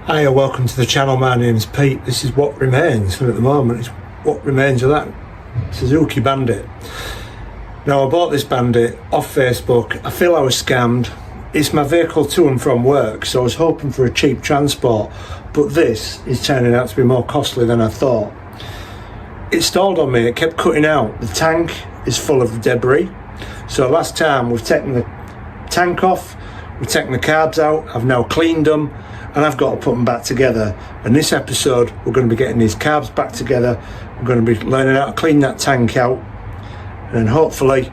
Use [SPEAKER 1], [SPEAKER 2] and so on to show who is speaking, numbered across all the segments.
[SPEAKER 1] Hi, welcome to the channel. My name's Pete. This is what remains, and at the moment it's what remains of that Suzuki Bandit. Now, I bought this Bandit off Facebook. I feel I was scammed. It's my vehicle to and from work, so I was hoping for a cheap transport, but this is turning out to be more costly than I thought. It stalled on me. It kept cutting out. The tank is full of debris. So last time we've taken the tank off, we've taken the carbs out, I've now cleaned them, and I've got to put them back together. And this episode we're going to be getting these carbs back together. We're going to be learning how to clean that tank out, and hopefully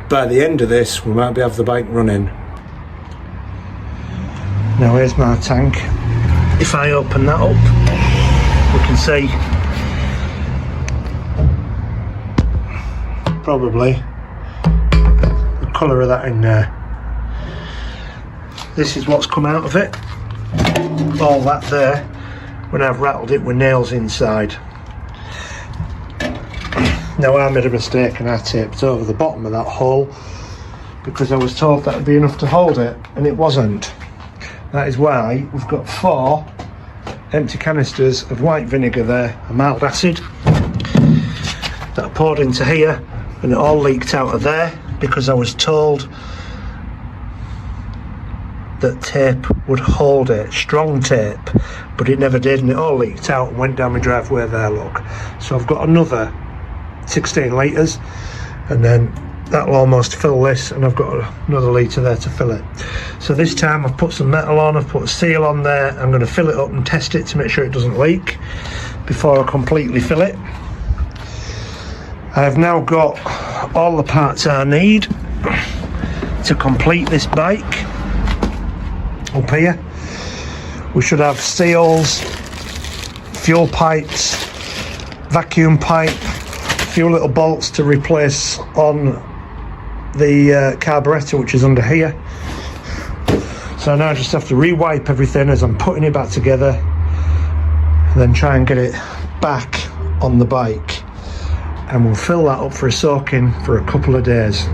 [SPEAKER 1] by the end of this we might be able to have the bike running. Now here's my tank. If I open that up, we can see probably the colour of that in there. This is what's come out of it. All that there, when I've rattled it with nails inside. Now I made a mistake and I taped over the bottom of that hole because I was told that would be enough to hold it, and it wasn't. That is why we've got 4 empty canisters of white vinegar there, a mild acid, that I poured into here, and it all leaked out of there because I was told that tape would hold it, strong tape, but it never did, and it all leaked out and went down my driveway there, look. So I've got another 16 litres, and then that'll almost fill this, and I've got another litre there to fill it. So this time I've put some metal on, I've put a seal on there. I'm going to fill it up and test it to make sure it doesn't leak before I completely fill it. I've now got all the parts I need to complete this bike. Up here we should have seals, fuel pipes, vacuum pipe, a few little bolts to replace on the carburetor, which is under here. So now I just have to re-wipe everything as I'm putting it back together, and then try and get it back on the bike, and we'll fill that up for a soaking for a couple of days.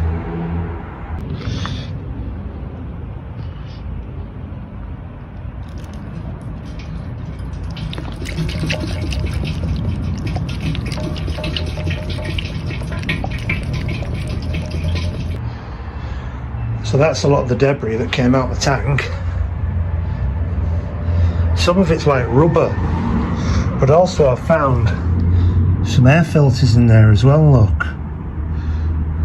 [SPEAKER 1] So that's a lot of the debris that came out of the tank. Some of it's like rubber, but also I found some air filters in there as well, look,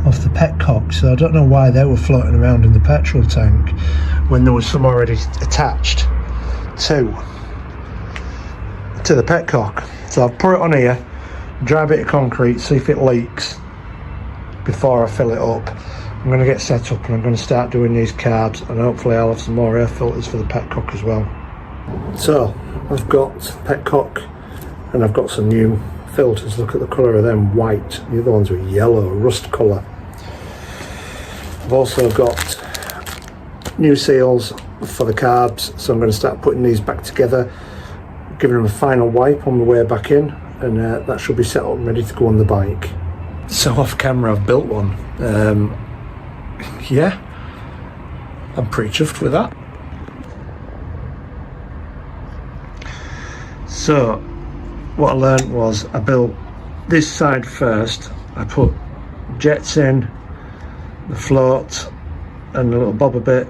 [SPEAKER 1] off the petcock. So I don't know why they were floating around in the petrol tank when there was some already attached to the petcock. So I've put it on here, dry bit of concrete, see if it leaks before I fill it up. I'm going to get set up and I'm going to start doing these carbs, and hopefully I'll have some more air filters for the petcock as well. So I've got petcock and I've got some new filters. Look at the colour of them, white. The other ones were yellow, rust colour. I've also got new seals for the carbs, so I'm going to start putting these back together, giving them a final wipe on the way back in, and that should be set up and ready to go on the bike. So off camera I've built one. Yeah, I'm pretty chuffed with that. So what I learned was I built this side first. I put jets in, the float and the little bobber bit,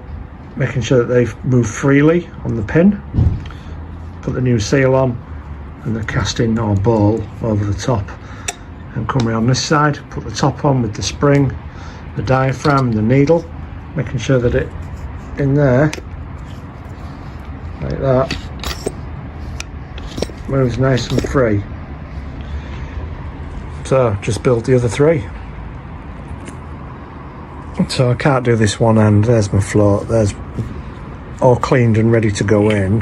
[SPEAKER 1] making sure that they move freely on the pin. Put the new seal on and the casting or ball over the top, and come around this side, put the top on with the spring, the diaphragm and the needle, making sure that it in there like that moves nice and free. So just build the other 3. So I can't do this one end. There's my float, there's all cleaned and ready to go in.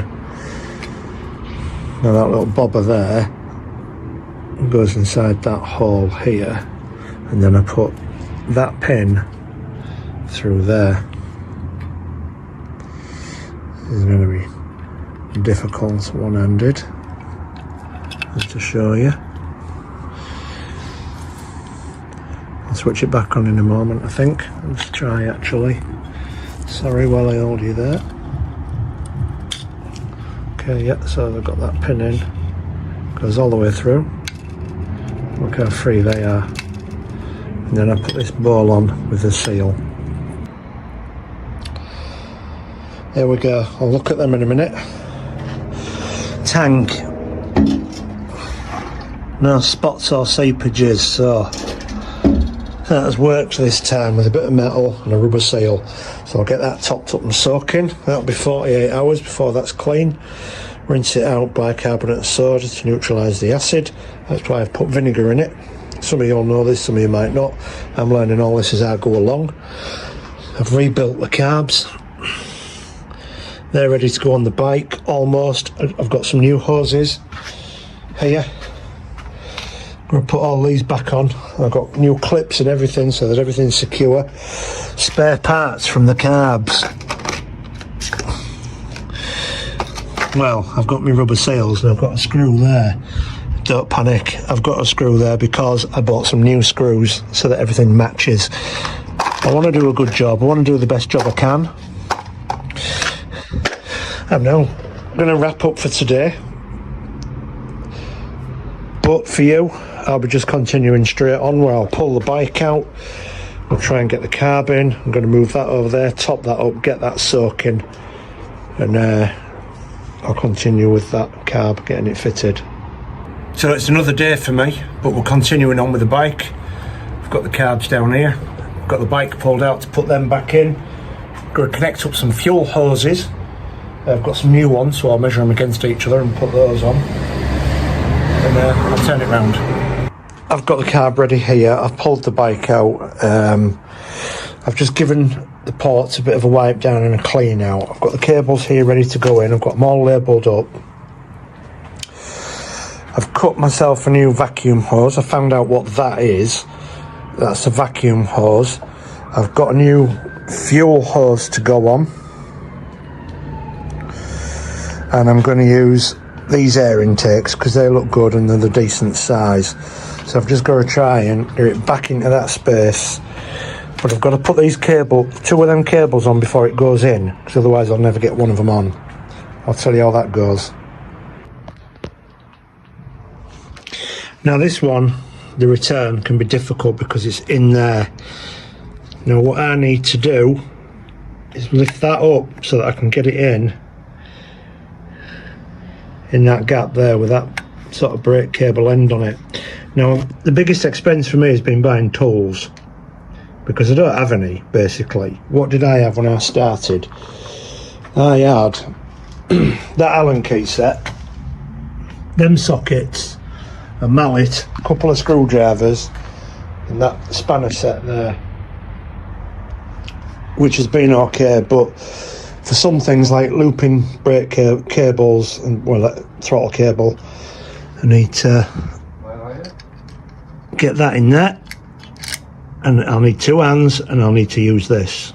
[SPEAKER 1] Now that little bobber there goes inside that hole here, and then I put that pin through there. This is going to be difficult one-handed, just to show you. I'll switch it back on in a moment, I think. Let's try actually. Sorry while I hold you there. Okay, Okay, yeah, so they've got that pin in, goes all the way through. Look how free they are. And then I put this ball on with the seal. Here we go, I'll look at them in a minute. Tank. No spots or seepages, so that has worked this time with a bit of metal and a rubber seal. So I'll get that topped up and soaking. That'll be 48 hours before that's clean. Rinse it out by carbonate of soda to neutralise the acid. That's why I've put vinegar in it. Some of you all know this, some of you might not. I'm learning all this as I go along. I've rebuilt the carbs. They're ready to go on the bike, almost. I've got some new hoses here. I'm going to put all these back on. I've got new clips and everything so that everything's secure. Spare parts from the carbs. Well, I've got my rubber seals and I've got a screw there. Don't panic, I've got a screw there because I bought some new screws so that everything matches. I want to do a good job. I want to do the best job I can. I'm now going to wrap up for today. But for you, I'll be just continuing straight on where I'll pull the bike out. I'll try and get the carb in. I'm going to move that over there, top that up, get that soaking. And I'll continue with that carb, getting it fitted. So it's another day for me, but we're continuing on with the bike. I've got the carbs down here. I've got the bike pulled out to put them back in. I'm going to connect up some fuel hoses. I've got some new ones, so I'll measure them against each other and put those on. And I'll turn it round. I've got the carb ready here. I've pulled the bike out. I've just given the ports a bit of a wipe down and a clean out. I've got the cables here ready to go in. I've got them all labelled up. I've cut myself a new vacuum hose. I found out what that is. That's a vacuum hose. I've got a new fuel hose to go on. And I'm going to use these air intakes because they look good and they're the decent size. So I've just got to try and get it back into that space. But I've got to put these two of them cables on before it goes in, because otherwise I'll never get one of them on. I'll tell you how that goes. Now this one, the return can be difficult because it's in there. Now what I need to do is lift that up so that I can get it in that gap there with that sort of brake cable end on it. Now the biggest expense for me has been buying tools, because I don't have any basically. What did I have when I started? I had that Allen key set, them sockets, a mallet, a couple of screwdrivers, and that spanner set there, which has been okay, but for some things like looping brake cables and throttle cable, I need to get that in there, and I'll need two hands, and I'll need to use this.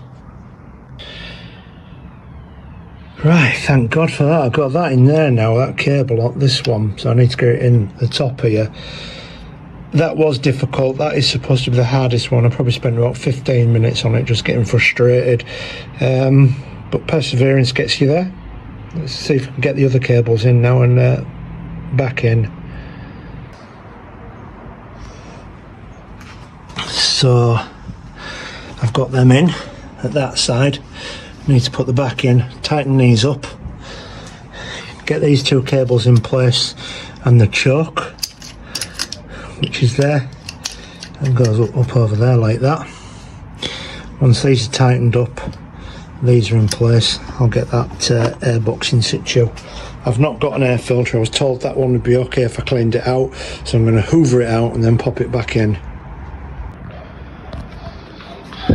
[SPEAKER 1] Right, thank God for that. I've got that in there now, that cable on this one, so I need to get it in the top here. That was difficult. That is supposed to be the hardest one. I probably spent about 15 minutes on it, just getting frustrated. But perseverance gets you there. Let's see if we can get the other cables in now and back in. So I've got them in at that side. Need to put the back in, tighten these up, get these two cables in place, and the choke, which is there and goes up over there like that. Once these are tightened up, these are in place, I'll get that air box in situ. I've not got an air filter. I was told that one would be okay if I cleaned it out, so I'm going to hoover it out and then pop it back in.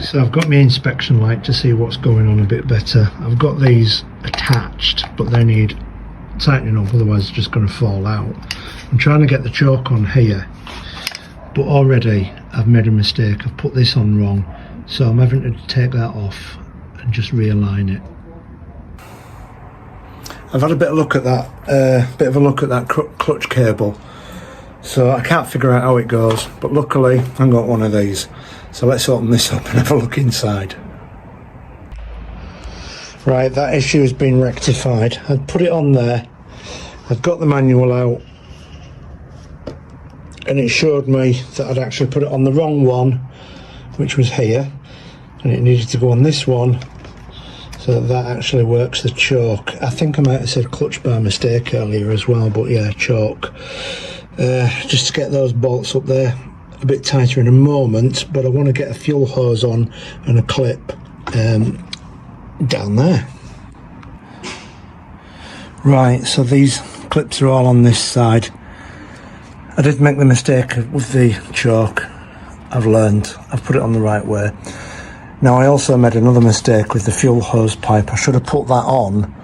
[SPEAKER 1] So I've got my inspection light to see what's going on a bit better. I've got these attached, but they need tightening up, otherwise it's just going to fall out. I'm trying to get the choke on here, but already I've made a mistake. I've put this on wrong, so I'm having to take that off and just realign it. I've had a bit of a look at that, clutch cable, so I can't figure out how it goes, but luckily I've got one of these. So let's open this up and have a look inside. Right, that issue has been rectified. I'd put it on there I'd got the manual out and it showed me that I'd actually put it on the wrong one, which was here, and it needed to go on this one so that actually works the choke. I think I might have said clutch by mistake earlier as well, but yeah, choke. Just to get those bolts up there a bit tighter in a moment, but I want to get a fuel hose on and a clip down there. Right, so these clips are all on this side. I did make the mistake with the choke. I've learned, I've put it on the right way. Now I also made another mistake with the fuel hose pipe. I should have put that on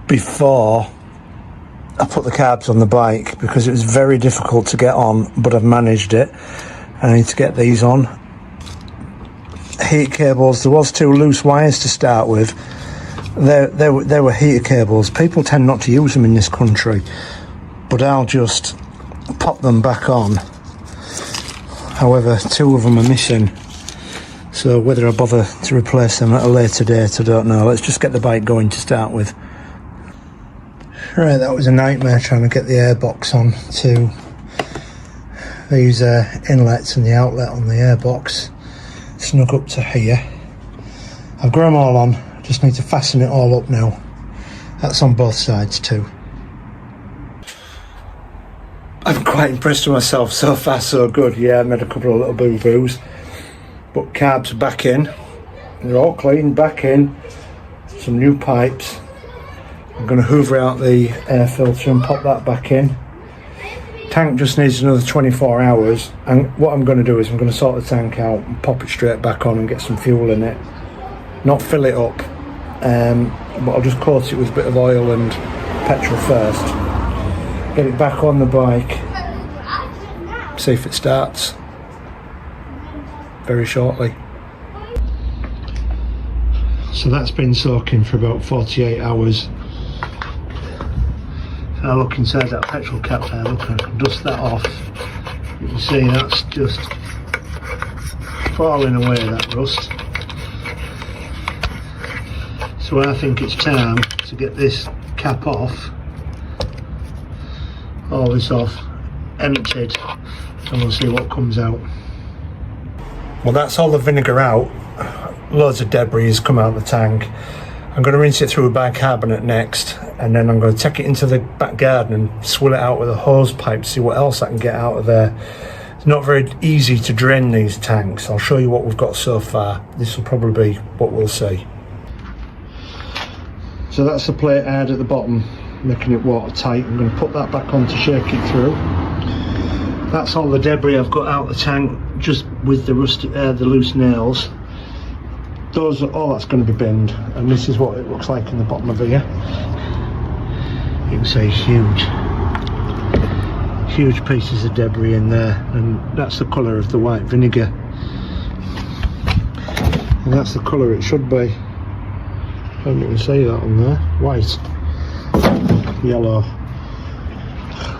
[SPEAKER 1] before I put the carbs on the bike, because it was very difficult to get on, but I've managed it. I need to get these on. Heat cables, there was 2 loose wires to start with. They were heater cables. People tend not to use them in this country, but I'll just pop them back on. However, 2 of them are missing, so whether I bother to replace them at a later date, I don't know. Let's just get the bike going to start with. Right, that was a nightmare trying to get the airbox on to these inlets and the outlet on the airbox. Snug up to here. I've got them all on, just need to fasten it all up now. That's on both sides too. I'm quite impressed with myself, so far so good. Yeah, I made a couple of little boo-boos, but carbs are back in. They're all clean, back in. Some new pipes. I'm going to hoover out the air filter and pop that back in. Tank just needs another 24 hours, and what I'm going to do is I'm going to sort the tank out and pop it straight back on and get some fuel in it. Not fill it up, but I'll just coat it with a bit of oil and petrol first. Get it back on the bike, see if it starts very shortly. So that's been soaking for about 48 hours. If I look inside that petrol cap there, look, I can dust that off. You can see that's just falling away, that rust. So I think it's time to get this cap off, all this off, emptied, and we'll see what comes out. Well, that's all the vinegar out. Loads of debris has come out of the tank. I'm going to rinse it through a bicarbonate next, and then I'm going to take it into the back garden and swill it out with a hose pipe to see what else I can get out of there. It's not very easy to drain these tanks. I'll show you what we've got so far. This will probably be what we'll see. So that's the plate I had at the bottom, making it watertight. I'm going to put that back on to shake it through. That's all the debris I've got out of the tank, just with the loose nails. Those are all that's going to be binned, and this is what it looks like in the bottom of here. You can see huge pieces of debris in there, and that's the colour of the white vinegar, and that's the colour it should be. I don't even see that on there. White, yellow.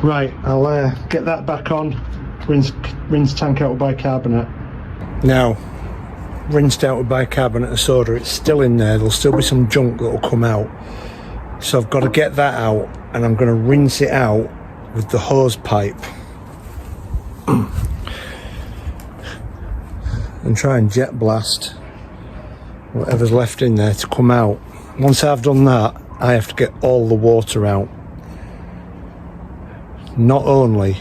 [SPEAKER 1] Right, I'll get that back on, rinse tank out with bicarbonate. Now, rinsed out with bicarbonate of soda, it's still in there. There'll still be some junk that will come out, so I've got to get that out, and I'm going to rinse it out with the hose pipe and try and jet blast whatever's left in there to come out. Once I've done that, I have to get all the water out. Not only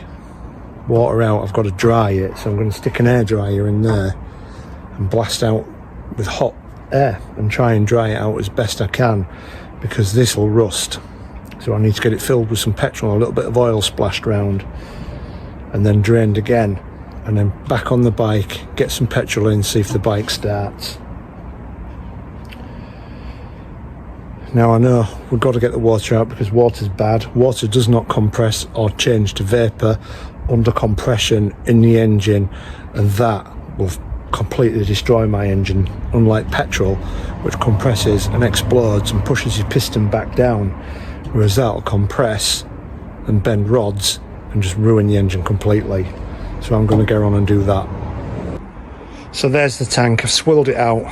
[SPEAKER 1] water out, I've got to dry it, so I'm going to stick an hairdryer in there and blast out with hot air and try and dry it out as best I can, because this will rust. So I need to get it filled with some petrol, a little bit of oil splashed around, and then drained again, and then back on the bike, get some petrol in, see if the bike starts. Now I know we've got to get the water out because water's bad. Water does not compress or change to vapour under compression in the engine, and that will completely destroy my engine, unlike petrol, which compresses and explodes and pushes your piston back down, whereas that will compress and bend rods and just ruin the engine completely. So I'm going to go on and do that. So there's the tank. I've swilled it out.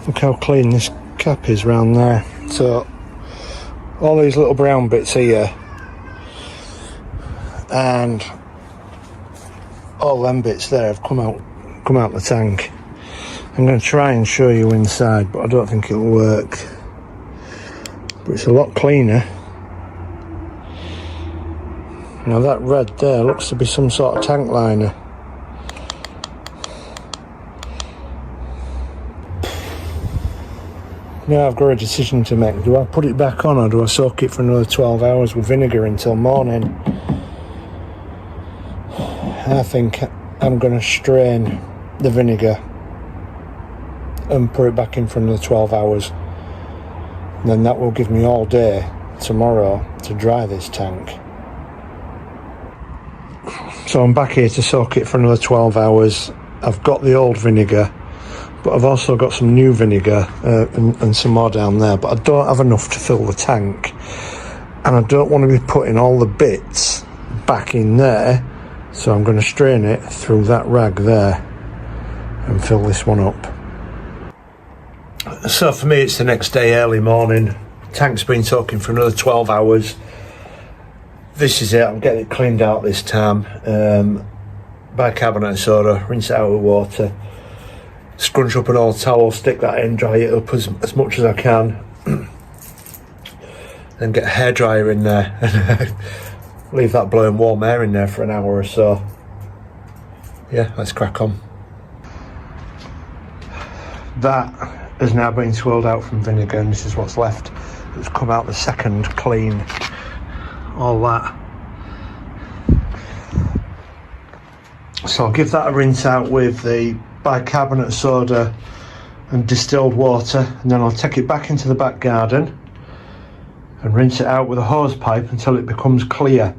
[SPEAKER 1] Look how clean this cap is round there. So all these little brown bits here and all them bits there have come out the tank. I'm going to try and show you inside, but I don't think it'll work. But it's a lot cleaner. Now that red there looks to be some sort of tank liner. Now I've got a decision to make. Do I put it back on or do I soak it for another 12 hours with vinegar until morning? I think I'm going to strain the vinegar and put it back in for another 12 hours. And then that will give me all day tomorrow to dry this tank. So I'm back here to soak it for another 12 hours. I've got the old vinegar, but I've also got some new vinegar and some more down there, but I don't have enough to fill the tank, and I don't want to be putting all the bits back in there, so I'm going to strain it through that rag there and fill this one up. So for me it's the next day, early morning. Tank's been soaking for another 12 hours. This is it. I'm getting it cleaned out this time. Bicarbonate of soda, rinse it out with water, scrunch up an old towel, stick that in, dry it up as much as I can, then get a hairdryer in there and leave that blowing warm air in there for an hour or so. Yeah, let's crack on. That has now been swirled out from vinegar, and this is what's left. It's come out the second clean. All that. So I'll give that a rinse out with the bicarbonate of soda and distilled water, and then I'll take it back into the back garden and rinse it out with a hose pipe until it becomes clear,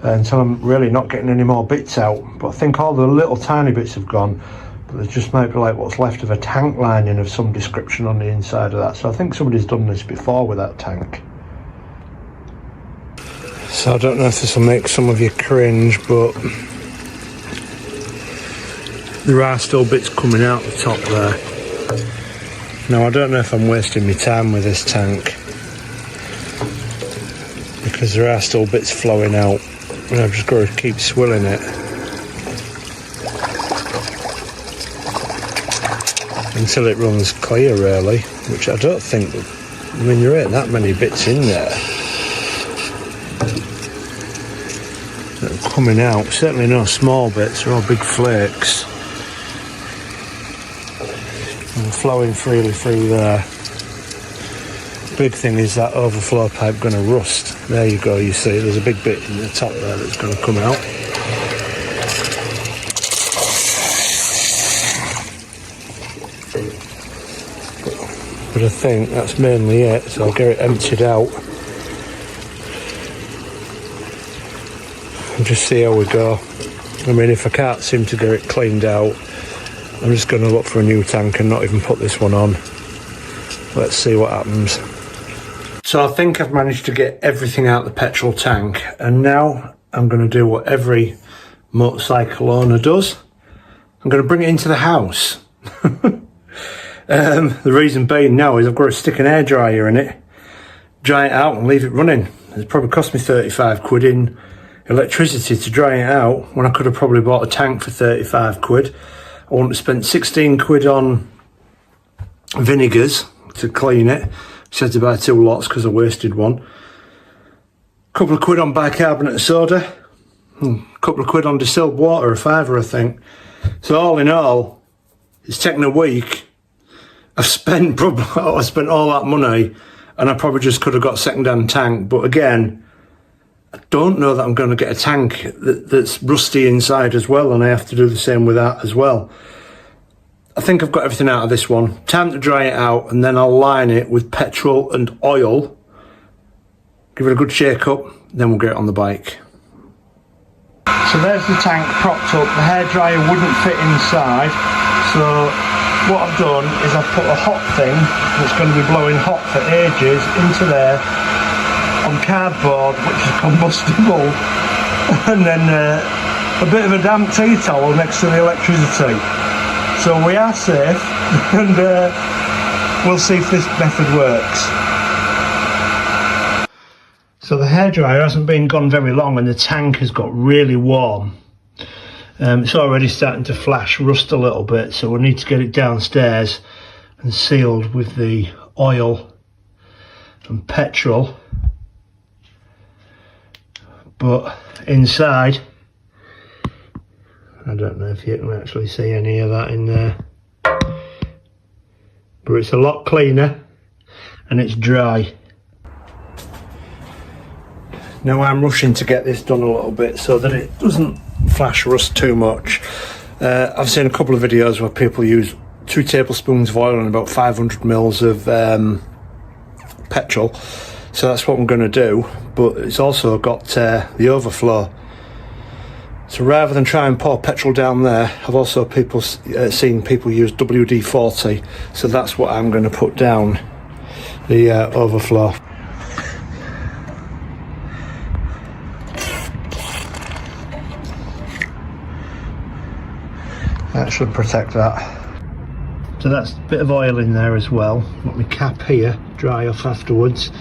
[SPEAKER 1] until I'm really not getting any more bits out. But I think all the little tiny bits have gone, but there just might be like what's left of a tank lining of some description on the inside of that. So I think somebody's done this before with that tank. So I don't know if this will make some of you cringe, but there are still bits coming out the top there. Now I don't know if I'm wasting my time with this tank, because there are still bits flowing out, and I've just got to keep swilling it until it runs clear, really, which I don't think. I mean, there ain't that many bits in there that are coming out. Certainly no small bits, they're all big flakes and flowing freely through there. Big thing is that overflow pipe going to rust. There you go, you see there's a big bit in the top there that's going to come out. But I think that's mainly it, so I'll get it emptied out and just see how we go. I mean, if I can't seem to get it cleaned out, I'm just going to look for a new tank and not even put this one on. Let's see what happens. So I think I've managed to get everything out of the petrol tank, and now I'm going to do what every motorcycle owner does. I'm going to bring it into the house. The reason being now is I've got to stick an hairdryer in it, dry it out and leave it running. It's probably cost me 35 quid in electricity to dry it out, when I could have probably bought a tank for 35 quid. I wouldn't have spent 16 quid on vinegars to clean it. I had to buy 2 lots because I wasted one. A couple of quid on bicarbonate of soda. A couple of quid on distilled water, a £5 I think. So all in all, it's taken a week. I spent all that money, and I probably just could have got a second-hand tank. But again, I don't know that I'm going to get a tank that's rusty inside as well, and I have to do the same with that as well. I think I've got everything out of this one. Time to dry it out, and then I'll line it with petrol and oil. Give it a good shake up, then we'll get it on the bike. So there's the tank propped up. The hairdryer wouldn't fit inside, so what I've done is I've put a hot thing that's going to be blowing hot for ages into there on cardboard, which is combustible, and then a bit of a damp tea towel next to the electricity. So we are safe, and we'll see if this method works. hairdryer hasn't been gone very long and the tank has got really warm. It's already starting to flash rust a little bit, so we need to get it downstairs and sealed with the oil and petrol. But inside, I don't know if you can actually see any of that in there, but it's a lot cleaner and it's dry. Now I'm rushing to get this done a little bit so that it doesn't flash rust too much. I've seen a couple of videos where people use 2 tablespoons of oil and about 500 mils of petrol, so that's what I'm going to do. But it's also got the overflow, so rather than try and pour petrol down there, I've also seen people use WD-40, so that's what I'm going to put down the overflow. That should protect that. So that's a bit of oil in there as well. Got my cap here, dry off afterwards.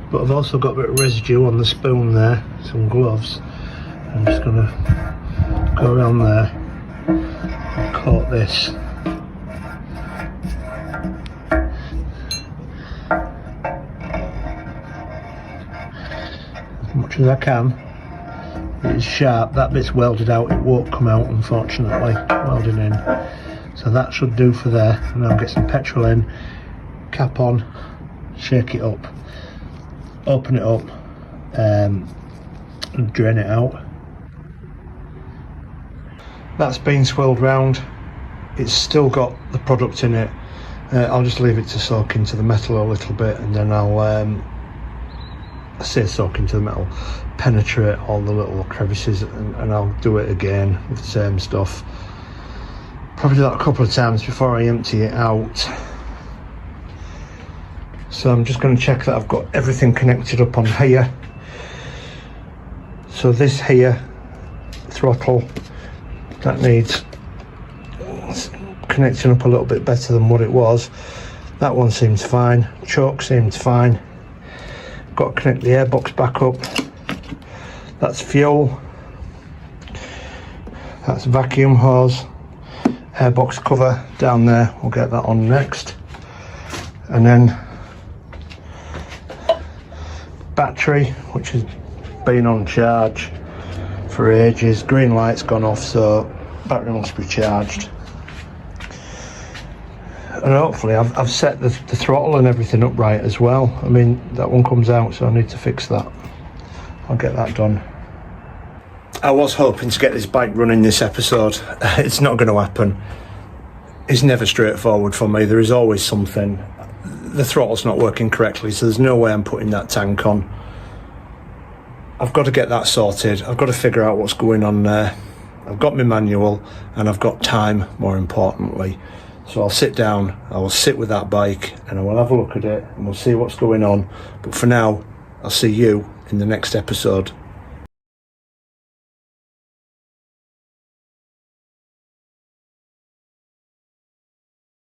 [SPEAKER 1] But I've also got a bit of residue on the spoon there, some gloves. I'm just going to go around there and coat this. As much as I can. It's sharp, that bit's welded out, it won't come out unfortunately, welding in. So that should do for there, and I'll get some petrol in, cap on, shake it up, open it up, and drain it out. That's been swirled round, it's still got the product in it. I'll just leave it to soak into the metal a little bit, and then I'll soak into the metal, penetrate all the little crevices, and I'll do it again with the same stuff. Probably do that a couple of times before I empty it out. So I'm just going to check that I've got everything connected up on here. So this here, throttle, that needs connecting up a little bit better than what it was. That one seems fine, choke seems fine. Got to connect the airbox back up. That's fuel. That's vacuum hose. Airbox cover down there. We'll get that on next. And then battery, which has been on charge for ages. Green light's gone off, so battery must be charged. And hopefully I've set the throttle and everything up right as well. I mean, that one comes out, so I need to fix that. I'll get that done. I was hoping to get this bike running this episode. It's not going to happen. It's never straightforward for me. There is always something. The throttle's not working correctly, so there's no way I'm putting that tank on. I've got to get that sorted. I've got to figure out what's going on there. I've got my manual and I've got time, more importantly. So I'll sit down, I will sit with that bike and I will have a look at it and we'll see what's going on. But for now, I'll see you in the next episode.